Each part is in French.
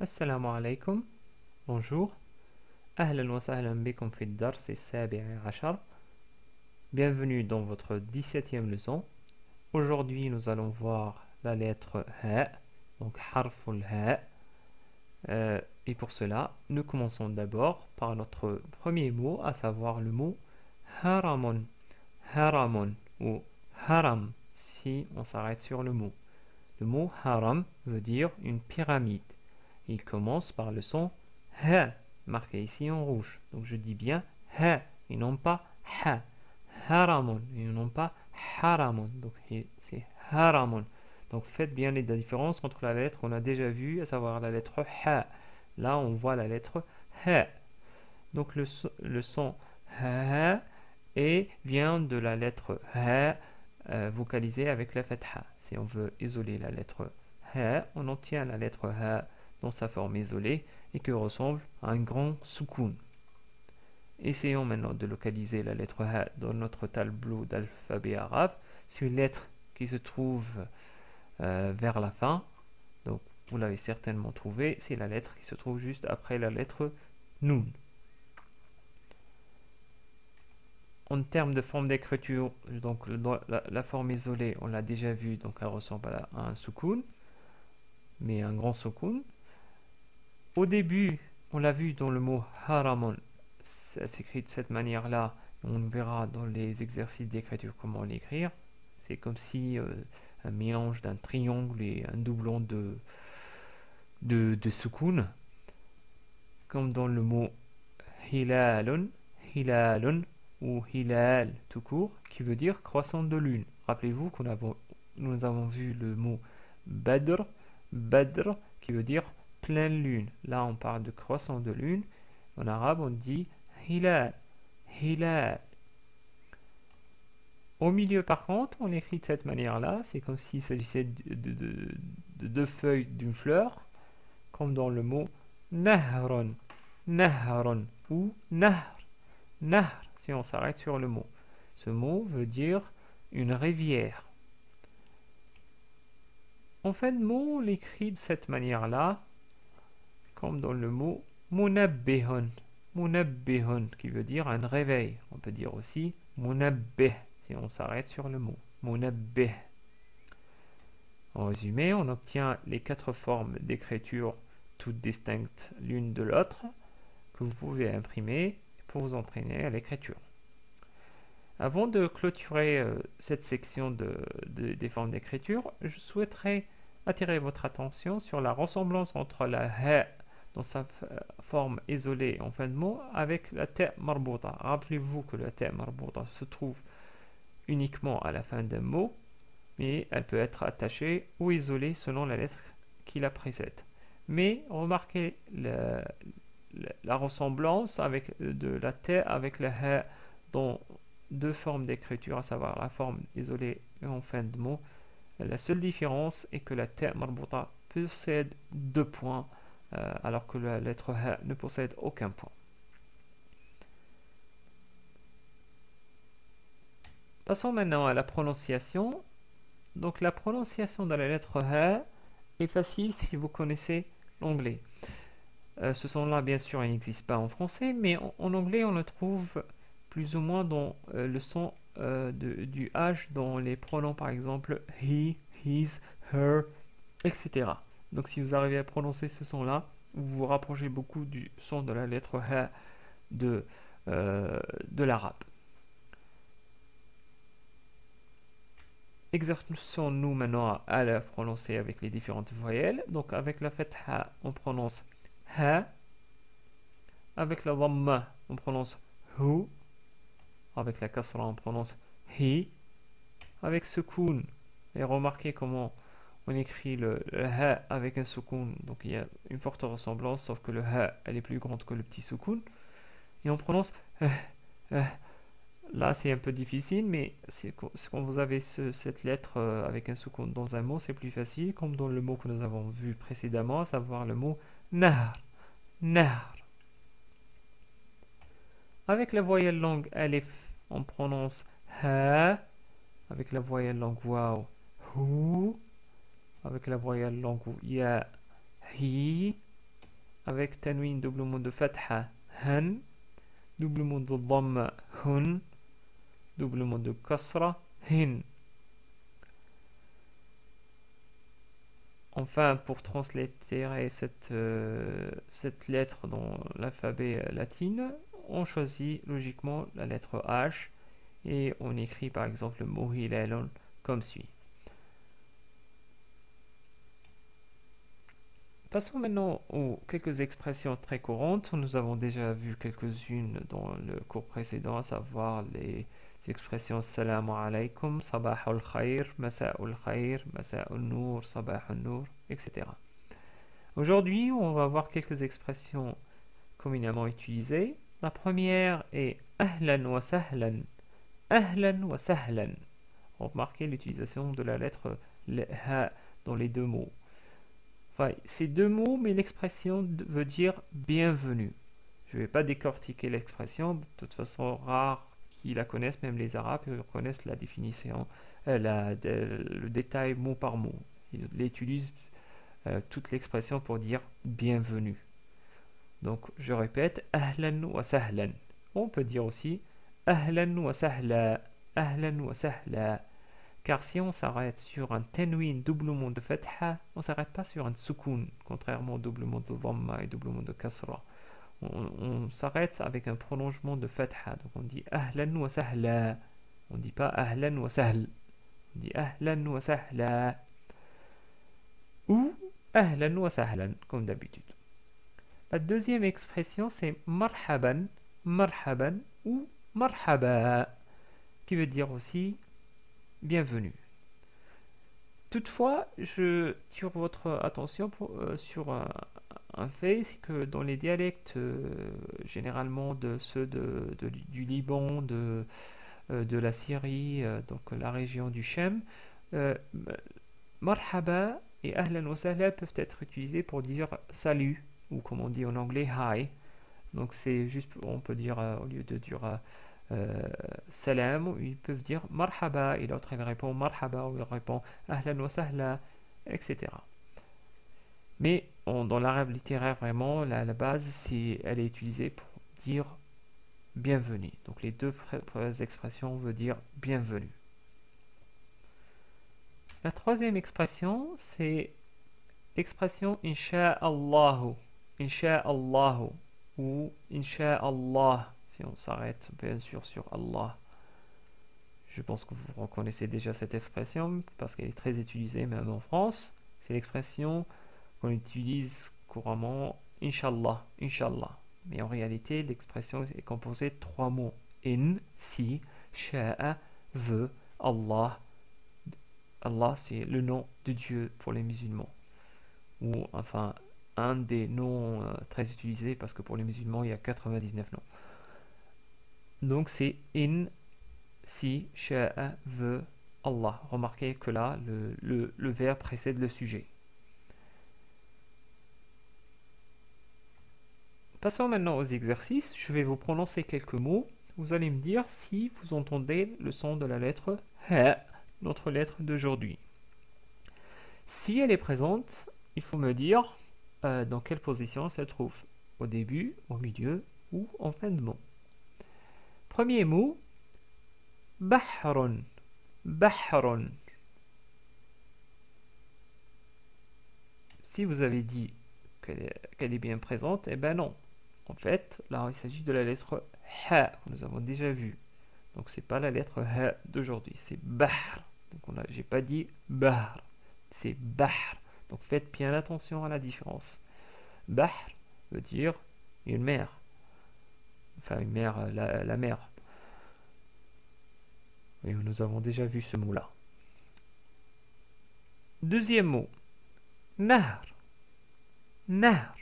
السلام عليكم. Bonjour. أهلا وسهلا بكم في الدرس السابع عشر. Bienvenue dans votre 17e leçon. Aujourd'hui, nous allons voir la lettre Ha, donc حرف الهاء. Et pour cela, nous commençons d'abord par notre premier mot, à savoir le mot haramun. Haramun ou haram, si on s'arrête sur le mot. Le mot haram veut dire une pyramide. Il commence par le son ha, marqué ici en rouge. Donc je dis bien ha et non pas ha. Haramun et non pas haramun. Donc c'est haramun. Donc faites bien la différence entre la lettre qu'on a déjà vue, à savoir la lettre ha. Là on voit la lettre ha. Donc le son ha et vient de la lettre ha vocalisée avec la fatha. Si on veut isoler la lettre ha, on obtient la lettre ha dans sa forme isolée et qui ressemble à un grand soukoun. Essayons maintenant de localiser la lettre ha dans notre tableau d'alphabet arabe. C'est une lettre qui se trouve vers la fin. Donc vous l'avez certainement trouvé. C'est la lettre qui se trouve juste après la lettre nun. En termes de forme d'écriture, donc la forme isolée, on l'a déjà vu, donc elle ressemble à un soukoun, mais un grand soukoun. Au début, on l'a vu dans le mot haramun, ça s'écrit de cette manière-là. On verra dans les exercices d'écriture comment l'écrire. C'est comme si un mélange d'un triangle et un doublon de soukoun, comme dans le mot hilalun, hilalun, ou hilal tout court, qui veut dire croissant de lune. Rappelez-vous nous avons vu le mot badr, badr, qui veut dire pleine lune. Là, on parle de croissant de lune. En arabe, on dit hilal, hilal. Au milieu, par contre, on écrit de cette manière-là. C'est comme s'il s'agissait de deux feuilles d'une fleur, comme dans le mot nahron, nahron, ou nahr. Nahr, si on s'arrête sur le mot. Ce mot veut dire une rivière. En fin de mot, on l'écrit de cette manière-là, comme dans le mot munabbihun. Munabbihun, qui veut dire un réveil. On peut dire aussi munabbih, si on s'arrête sur le mot. Munabbih. En résumé, on obtient les quatre formes d'écriture toutes distinctes l'une de l'autre, que vous pouvez imprimer pour vous entraîner à l'écriture. Avant de clôturer cette section des formes d'écriture, je souhaiterais attirer votre attention sur la ressemblance entre la ha dans sa forme isolée en fin de mot avec la ta marbouta. Rappelez-vous que la ta marbouta se trouve uniquement à la fin d'un mot, mais elle peut être attachée ou isolée selon la lettre qui la précède. Mais remarquez la ressemblance de la ta avec la ha dans deux formes d'écriture, à savoir la forme isolée et en fin de mot. La seule différence est que la ta marbouta possède deux points, alors que la lettre ha ne possède aucun point. Passons maintenant à la prononciation. Donc la prononciation de la lettre ha est facile si vous connaissez l'anglais. Ce son-là, bien sûr, il n'existe pas en français, mais en anglais, on le trouve plus ou moins dans le son du H dans les pronoms, par exemple he, his, her, etc. Donc si vous arrivez à prononcer ce son-là, vous vous rapprochez beaucoup du son de la lettre ha de l'arabe. Exerçons-nous maintenant à la prononcer avec les différentes voyelles. Donc avec la fatha, on prononce ha. Avec la dhamma, on prononce hu. Avec la kasra, on prononce hi. Avec sukoun, et remarquez comment on écrit le ha avec un sukoun. Donc il y a une forte ressemblance, sauf que le ha, elle est plus grande que le petit sukoun. Et on prononce là, c'est un peu difficile, mais quand vous avez cette lettre avec un sukoun dans un mot, c'est plus facile, comme dans le mot que nous avons vu précédemment, à savoir le mot nahr. Nahr. Avec la voyelle langue alif, on prononce ha. Avec la voyelle langue waw, hu. Avec la voyelle langue ya, hi. avec tanwin doublement de fatha han, doublement de dhamma hun, doublement de kasra hin. Enfin, pour translittérer cette lettre dans l'alphabet latine, on choisit logiquement la lettre H et on écrit par exemple le mot hilalun comme suit. Passons maintenant aux quelques expressions très courantes. Nous avons déjà vu quelques-unes dans le cours précédent, à savoir les expressions Salamu alaykum, Sabahul khair, Masa'ul khair, Masa'ul nour, Sabahul nour, etc. Aujourd'hui, on va voir quelques expressions communément utilisées. La première est Ahlan wa sahlan. Ahlan wa sahlan. Remarquez l'utilisation de la lettre Ha dans les deux mots. Enfin, c'est deux mots, mais l'expression veut dire bienvenue. Je ne vais pas décortiquer l'expression, de toute façon, rare qui la connaissent, même les Arabes, ils connaissent la définition, le détail mot par mot. Ils utilisent toute l'expression pour dire bienvenue. Donc, je répète, ahlan wa sahlan. On peut dire aussi ahlan wa sahla, ahlan wa sahla. Car si on s'arrête sur un tanwin doublement de fatha, on ne s'arrête pas sur un sukun, contrairement au doublement de dhamma et doublement de kasra. On s'arrête avec un prolongement de fatha. Donc on dit ahlan wa sahla. On ne dit pas ahlan wa sahl. On dit ahlan wa sahla. Ou ahlan wa sahlan, comme d'habitude. La deuxième expression, c'est marhaban, marhaban ou marhaba, qui veut dire aussi bienvenue. Toutefois, je tire votre attention sur un fait, c'est que dans les dialectes généralement de ceux du Liban, de la Syrie, donc la région du Shem, marhaba et ahlan wa sahla peuvent être utilisés pour dire salut, ou comme on dit en anglais hi. Donc c'est juste, on peut dire au lieu de dire salam, ils peuvent dire marhaba, et l'autre il répond marhaba, ou il répond ahlan wa sahla, etc. Mais dans l'arabe littéraire, vraiment, la base, elle est utilisée pour dire bienvenue. Donc les deux expressions veulent dire bienvenue. La troisième expression, c'est l'expression insha'Allahu, insha'Allahu, ou insha'Allah, si on s'arrête bien sûr sur Allah. Je pense que vous reconnaissez déjà cette expression parce qu'elle est très utilisée même en France. C'est l'expression qu'on utilise couramment, Inch'Allah, Inch'Allah. Mais en réalité, l'expression est composée de trois mots. In, si, sha'a, veut, Allah. Allah, c'est le nom de Dieu pour les musulmans. Ou enfin, un des noms très utilisés parce que pour les musulmans, il y a 99 noms. Donc c'est in, si, sha'a, veut, Allah. Remarquez que là, le verbe précède le sujet. Passons maintenant aux exercices. Je vais vous prononcer quelques mots. Vous allez me dire si vous entendez le son de la lettre Ha, notre lettre d'aujourd'hui. Si elle est présente, il faut me dire dans quelle position elle se trouve. Au début, au milieu ou en fin de mot. Premier mot, bahrun, bahrun. Si vous avez dit qu'elle est bien présente, eh ben non. En fait, là, il s'agit de la lettre Ha, que nous avons déjà vue. Donc, c'est pas la lettre Ha d'aujourd'hui, c'est Bahr. Donc, j'ai pas dit Bahr, c'est Bahr. Donc, faites bien attention à la différence. Bahr veut dire une mer. Enfin, une mer, la mer. Et nous avons déjà vu ce mot-là. Deuxième mot, Nahr. Nahr.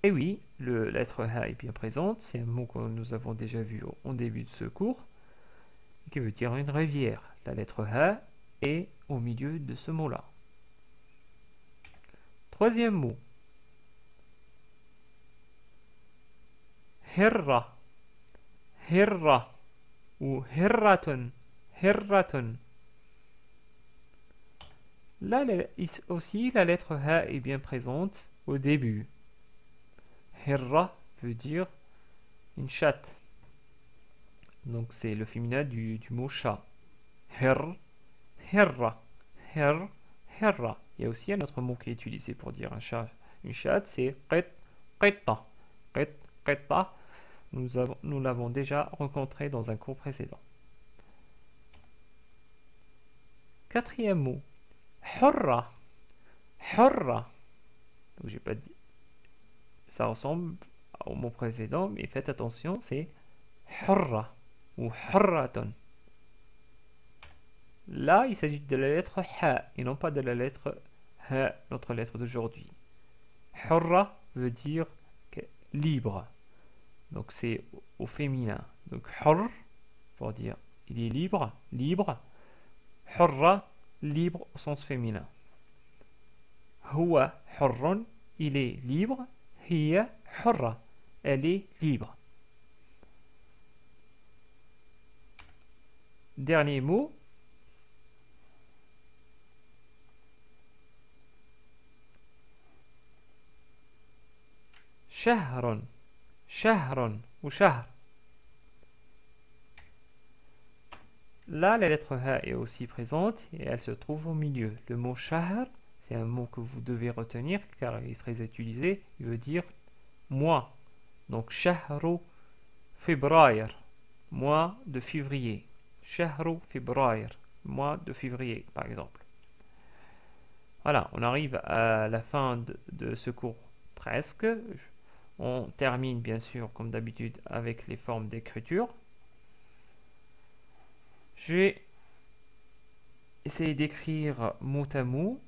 Et oui, la lettre Ha est bien présente. C'est un mot que nous avons déjà vu au début de ce cours, qui veut dire une rivière. La lettre Ha est au milieu de ce mot-là. Troisième mot, Hirra. Hirra ou Hirratun. Hirratun. Là aussi, la lettre ha est bien présente au début. Hirra veut dire une chatte. Donc c'est le féminin du mot chat. Hir, hirra, hir, hirra. Il y a aussi un autre mot qui est utilisé pour dire un chat, une chatte, c'est qit, qitta. Qit, qitta. Nous l'avons déjà rencontré dans un cours précédent. Quatrième mot, hurra, hurra. Donc j'ai pas dit, ça ressemble au mot précédent, mais faites attention, c'est hurra ou hurraton. Là, il s'agit de la lettre ha et non pas de la lettre ha, notre lettre d'aujourd'hui. Hurra veut dire libre. Donc c'est au féminin. Donc hurr pour dire il est libre, libre. Hurra, libre au sens féminin. Huwa hurrun, il est libre. Hiya hurra, elle est libre. Dernier mot. Shahrun, shahrun ou shahr. Là, la lettre ha est aussi présente et elle se trouve au milieu. Le mot shahr, c'est un mot que vous devez retenir car il est très utilisé. Il veut dire mois. Donc shahru février, mois de février. Shahru février, mois de février par exemple. Voilà, on arrive à la fin de ce cours presque. On termine bien sûr comme d'habitude avec les formes d'écriture. Je vais essayer d'écrire mot à mot.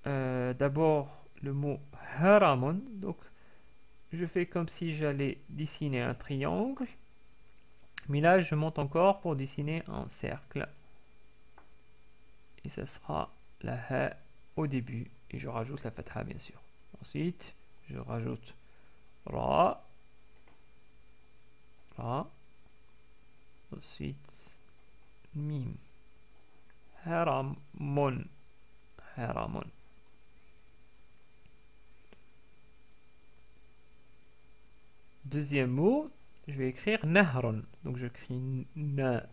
D'abord le mot haramun. Donc je fais comme si j'allais dessiner un triangle. Mais là je monte encore pour dessiner un cercle. Et ça sera la ha au début. Et je rajoute la fatha bien sûr. Ensuite je rajoute ra. Ra. Ensuite mim. Haramun. Haramun. Deuxième mot, je vais écrire nahrun. Donc j'écris na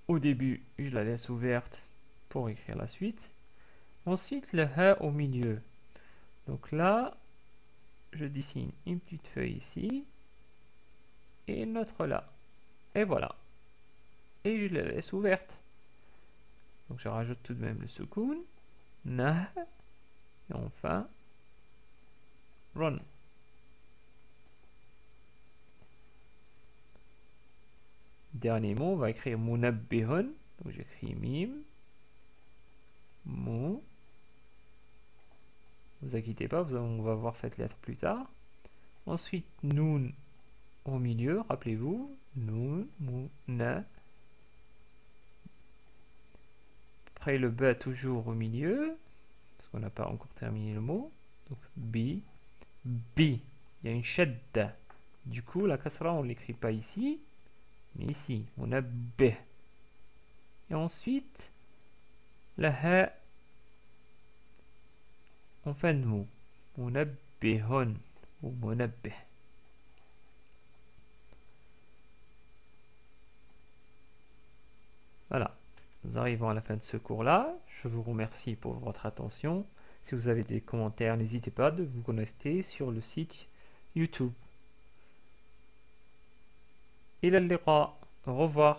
au début et je la laisse ouverte pour écrire la suite. Ensuite le ha au milieu. Donc là, je dessine une petite feuille ici et une autre là. Et voilà. Et je la laisse ouverte. Donc je rajoute tout de même le soukoun, nah, et enfin run. Dernier mot, on va écrire munabbihun. Donc j'écris mim, mu. Vous inquiétez pas, on va voir cette lettre plus tard. Ensuite nun au milieu, rappelez-vous, nun, mu, na. Après le ba toujours au milieu, parce qu'on n'a pas encore terminé le mot. Donc bi, bi. Il y a une shadda. Du coup, la kasra, on ne l'écrit pas ici, mais ici, on a b. Et ensuite, la ha en fin de mot. Munabbihun ou munabbih. Voilà. Nous arrivons à la fin de ce cours-là. Je vous remercie pour votre attention. Si vous avez des commentaires, n'hésitez pas de vous connecter sur le site YouTube. إلى اللقاء. Au revoir.